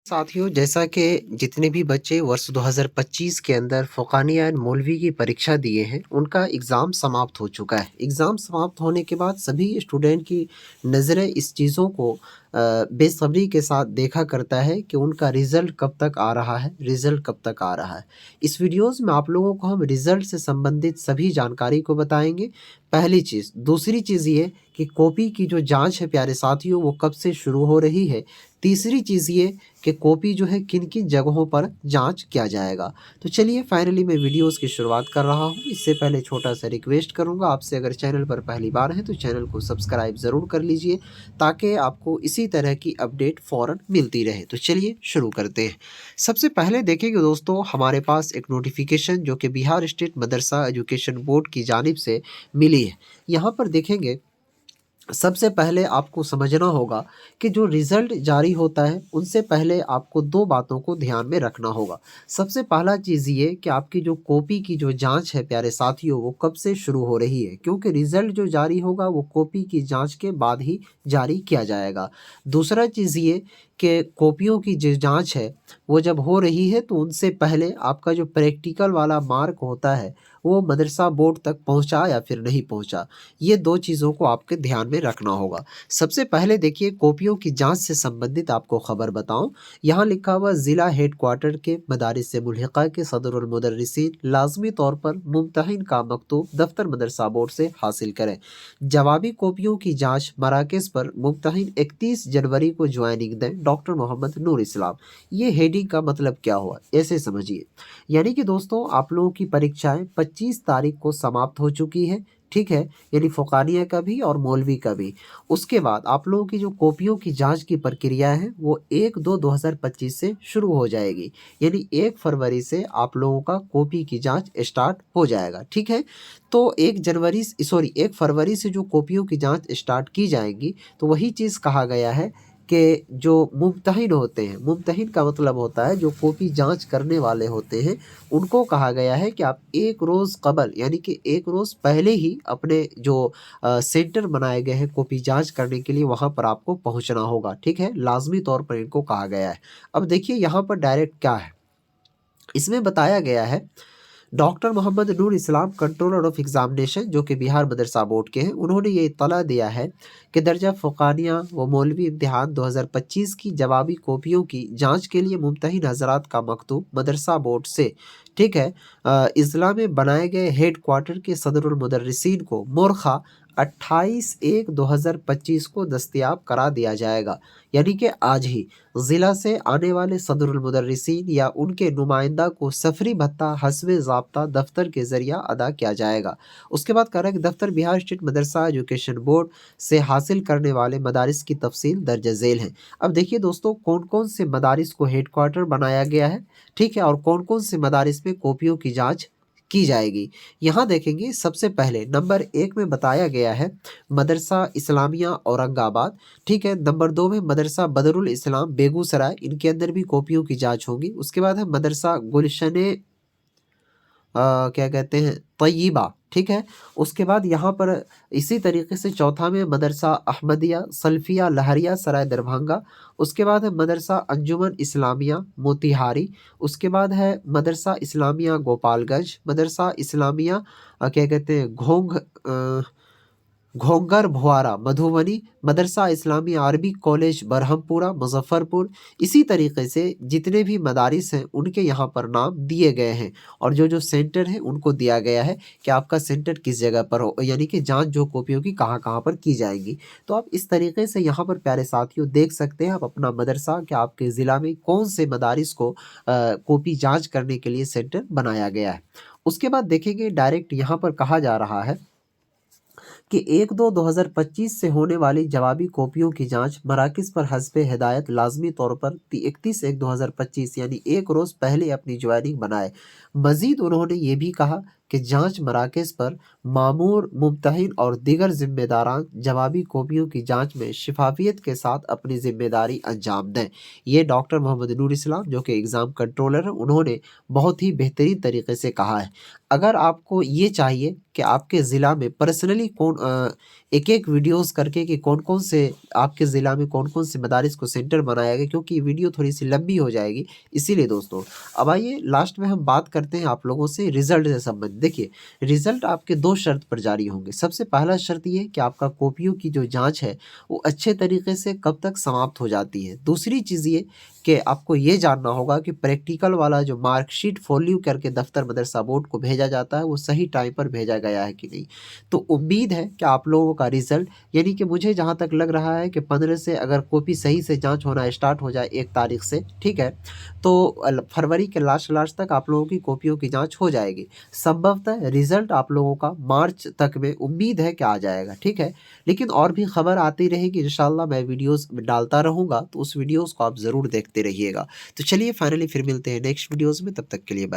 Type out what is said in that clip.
साथियों, जैसा कि जितने भी बच्चे वर्ष 2025 के अंदर फ़ोक़ानिया एंड मौलवी की परीक्षा दिए हैं, उनका एग्ज़ाम समाप्त हो चुका है। एग्ज़ाम समाप्त होने के बाद सभी स्टूडेंट की नज़रें इस चीज़ों को बेसब्री के साथ देखा करता है कि उनका रिज़ल्ट कब तक आ रहा है, रिज़ल्ट कब तक आ रहा है। इस वीडियोज़ में आप लोगों को हम रिज़ल्ट से संबंधित सभी जानकारी को बताएँगे, पहली चीज़। दूसरी चीज़ ये कि कॉपी की जो जाँच है प्यारे साथियों, वो कब से शुरू हो रही है। तीसरी चीज़ ये कि कॉपी जो है किन-किन जगहों पर जाँच किया जाएगा। तो चलिए फाइनली मैं वीडियोज़ की शुरुआत कर रहा हूँ। इससे पहले छोटा-सा रिक्वेस्ट करूँगा आपसे, अगर चैनल पर पहली बार हैं तो चैनल को सब्सक्राइब ज़रूर कर लीजिए, ताकि आपको इसी तरह की अपडेट फ़ौरन मिलती रहे। तो चलिए शुरू करते हैं। सबसे पहले देखेंगे दोस्तों, हमारे पास एक नोटिफ़िकेशन जो कि बिहार स्टेट मदरसा एजुकेशन बोर्ड की जानिब से मिली है। यहाँ पर देखेंगे, सबसे पहले आपको समझना होगा कि जो रिज़ल्ट जारी होता है, उनसे पहले आपको 2 बातों को ध्यान में रखना होगा। सबसे पहला चीज़ ये कि आपकी जो कॉपी की जो जाँच है प्यारे साथियों, वो कब से शुरू हो रही है, क्योंकि रिज़ल्ट जो जारी होगा वो कॉपी की जाँच के बाद ही जारी किया जाएगा। दूसरा चीज़ ये कि कॉपियों की जो जाँच है, वो जब हो रही है तो उनसे पहले आपका जो प्रैक्टिकल वाला मार्क होता है, वो मदरसा बोर्ड तक पहुँचा या फिर नहीं पहुँचा। ये 2 चीज़ों को आपके ध्यान में रखना होगा। सबसे पहले देखिए, कॉपियों की जाँच से संबंधित आपको खबर बताऊँ। यहाँ लिखा हुआ ज़िला हेडक्वार्टर के मदारिस से मुल्हिक़ा के सदरुल मुदर्रिसीन लाज़मी तौर पर मुम्तहिन का मकतूब दफ्तर मदरसा बोर्ड से हासिल करें। जवाबी कॉपियों की जाँच मराकज़ पर मुम्तहिन 31 जनवरी को ज्वाइनिंग दें, डॉक्टर मोहम्मद नूर इस्लाम। ये हेडिंग का मतलब क्या हुआ, ऐसे समझिए। यानी कि दोस्तों, आप लोगों की परीक्षाएँ 25 तारीख को समाप्त हो चुकी है, ठीक है? यानी फ़ोक़ानिया का भी और मौलवी का भी। उसके बाद आप लोगों की जो कॉपियों की जाँच की प्रक्रिया है, वो 1/2/2025 से शुरू हो जाएगी। यानी 1 फरवरी से आप लोगों का कॉपी की जाँच स्टार्ट हो जाएगा, ठीक है? तो 1 फरवरी से जो कॉपियों की जाँच स्टार्ट की जाएगी, तो वही चीज़ कहा गया है कि जो मुम्तहिन होते हैं, मुम्तहिन का मतलब होता है जो कॉपी जाँच करने वाले होते हैं, उनको कहा गया है कि आप 1 रोज़ क़बल, यानी कि 1 रोज़ पहले ही अपने जो सेंटर बनाए गए हैं कॉपी जाँच करने के लिए, वहाँ पर आपको पहुँचना होगा, ठीक है? लाज़मी तौर पर इनको कहा गया है। अब देखिए यहाँ पर डायरेक्ट क्या है, इसमें बताया गया है, doctor Mohammad Noor Islam controller of examination जो कि बिहार मदरसा बोर्ड के हैं, उन्होंने ये इत्तला दिया है कि दर्जा फ़ोक़ानिया व मौलवी इम्तिहान 2025 की जवाबी कॉपियों की जाँच के लिए मुम्तहिन हज़रात का मकतूब मदरसा बोर्ड से, ठीक है, इज़ला में बनाए गए हेडक्वार्टर के सदरुल मुदर्रिसीन को मोरख़ा 28/1/2025 को दस्तयाब करा दिया जाएगा। यानी कि आज ही ज़िला से आने वाले सदरुल मुदर्रिसीन या उनके नुमाइंदा को सफ़री भत्ता हस्बे ज़ाब्ता दफ्तर के ज़रिया अदा किया जाएगा। उसके बाद कह रहा है कि दफ्तर बिहार स्टेट मदरसा एजुकेशन बोर्ड से हासिल करने वाले मदारिस की तफ़सील दर्ज झेल है। अब देखिए दोस्तों, कौन-कौन से मदारिस को हेडक्वार्टर बनाया गया है, ठीक है? और कौन-कौन से मदारिस में कॉपियों की जाँच की जाएगी। यहाँ देखेंगे, सबसे पहले नंबर 1 में बताया गया है मदरसा इस्लामिया औरंगाबाद, ठीक है? नंबर 2 में मदरसा बदरुल इस्लाम बेगूसराय, इनके अंदर भी कॉपियों की जाँच होगी। उसके बाद है मदरसा गुलशने क्या कहते हैं, तय्यबा, ठीक है? उसके बाद यहाँ पर इसी तरीके से चौथा में मदरसा अहमदिया सल्फिया लहरिया सराय दरभंगा। उसके बाद है मदरसा अंजुमन इस्लामिया मोतिहारी। उसके बाद है मदरसा इस्लामिया गोपालगंज, मदरसा इस्लामिया क्या कहते हैं, घोंघर भुआरा मधुबनी, मदरसा इस्लामिया अरबी कॉलेज बरहमपुरा मुज़फ़्फ़रपुर। इसी तरीके से जितने भी मदारिस हैं, उनके यहाँ पर नाम दिए गए हैं, और जो-जो सेंटर हैं उनको दिया गया है कि आपका सेंटर किस जगह पर हो, यानी कि जाँच जो कॉपियों की कहाँ-कहाँ पर की जाएगी। तो आप इस तरीके से यहाँ पर प्यारे साथियों देख सकते हैं आप अपना मदरसा कि आपके ज़िला में कौन से मदारिस को कॉपी जाँच करने के लिए सेंटर बनाया गया है। उसके बाद देखेंगे, डायरेक्ट यहाँ पर कहा जा रहा है कि 1/2/2025 से होने वाली जवाबी कॉपियों की जाँच मराकिज़ पर हस्बे हिदायत लाज़मी तौर पर 31/1/2025 यानी 1 रोज़ पहले अपनी ज्वाइनिंग बनाए। मज़ीद उन्होंने ये भी कहा कि जाँच मराकज़ पर मामूर, मुम्तहिन और दीगर ज़िम्मेदारान जवाबी कॉपियों की जाँच में शफ़ाफ़ियत के साथ अपनी ज़िम्मेदारी अंजाम दें। ये डॉक्टर मोहम्मद नूर इस्लाम जो कि एग्ज़ाम कंट्रोलर हैं, उन्होंने बहुत ही बेहतरीन तरीके से कहा है। अगर आपको ये चाहिए कि कि आपके ज़िला में पर्सनली एक-एक वीडियोज़ करके कि कौन-कौन से आपके ज़िला में कौन-कौन से मदारिस को सेंटर बनाया गया, क्योंकि ये वीडियो थोड़ी-सी लंबी हो जाएगी, इसीलिए दोस्तों। अब आइए लास्ट में हम बात करते हैं आप लोगों से रिज़ल्ट से संबंधित। देखिए, रिज़ल्ट आपके 2 शर्त पर जारी होंगे। सबसे पहला शर्त ये कि आपका कॉपियों की जो जाँच है, वो अच्छे तरीके से कब तक समाप्त हो जाती है। दूसरी चीज़ ये कि आपको ये जानना होगा कि प्रैक्टिकल वाला जो मार्कशीट फ़ॉलो करके दफ्तर मदरसा बोर्ड को भेजा जाता है, वो सही टाइम पर भेजा गया है कि नहीं। तो उम्मीद है कि आप लोगों का रिज़ल्ट, यानी कि मुझे जहाँ तक लग रहा है कि 15 से अगर कॉपी सही से जाँच होना स्टार्ट हो जाए 1 तारीख से, ठीक है? तो फरवरी के लास्ट लास्ट तक आप लोगों की कॉपियों की जाँच हो जाएगी। संभवतः रिज़ल्ट आप लोगों का मार्च तक में उम्मीद है कि आ जाएगा, ठीक है? लेकिन और भी खबर आती रहेगी, इंशाअल्लाह मैं वीडियोज़ डालता रहूँगा, तो उस वीडियोज़ को आप ज़रूर देखते रहिएगा। तो चलिए फाइनली फिर मिलते हैं नेक्स्ट वीडियोज़ में, तब तक के लिए बाय।